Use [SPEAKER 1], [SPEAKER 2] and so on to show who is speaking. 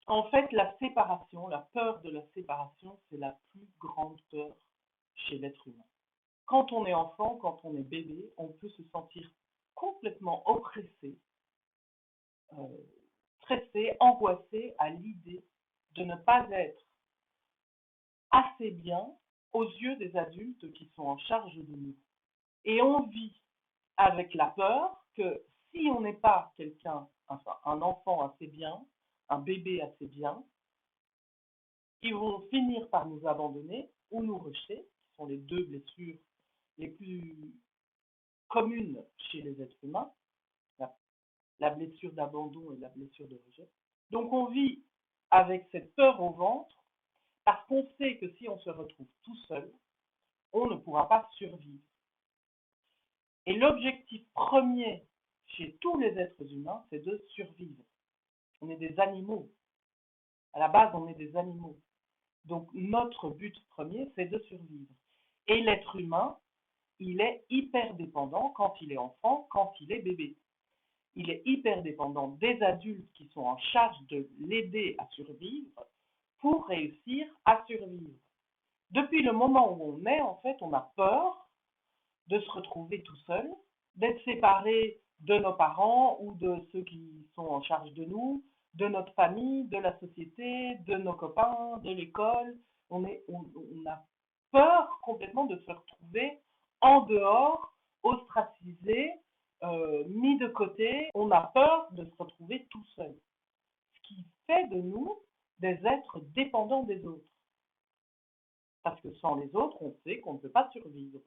[SPEAKER 1] En fait, la séparation, la peur de la séparation, c'est la plus grande peur chez l'être humain. Quand on est enfant, quand on est bébé, on peut se sentir complètement oppressé, euh, stressé, angoissé à l'idée de ne pas être assez bien aux yeux des adultes qui sont en charge de nous. Et on vit avec la peur que si on n'est pas quelqu'un, enfin un enfant assez bien, un bébé assez bien, ils vont finir par nous abandonner ou nous rejeter, qui sont les deux blessures les plus communes chez les êtres humains, la blessure d'abandon et la blessure de rejet. Donc on vit avec cette peur au ventre parce qu'on sait que si on se retrouve tout seul, on ne pourra pas survivre. Et l'objectif premier chez tous les êtres humains, c'est de survivre. On est des animaux. À la base, on est des animaux. Donc notre but premier, c'est de survivre. Et l'être humain, il est hyper dépendant quand il est enfant, quand il est bébé. Il est hyper dépendant des adultes qui sont en charge de l'aider à survivre pour réussir à survivre. Depuis le moment où on est, en fait, on a peur de se retrouver tout seul, d'être séparé de nos parents ou de ceux qui sont en charge de nous, de notre famille, de la société, de nos copains, de l'école. On a peur complètement de se retrouver en dehors, ostracisé, mis de côté. On a peur de se retrouver tout seul. Ce qui fait de nous des êtres dépendants des autres. Parce que sans les autres, on sait qu'on ne peut pas survivre.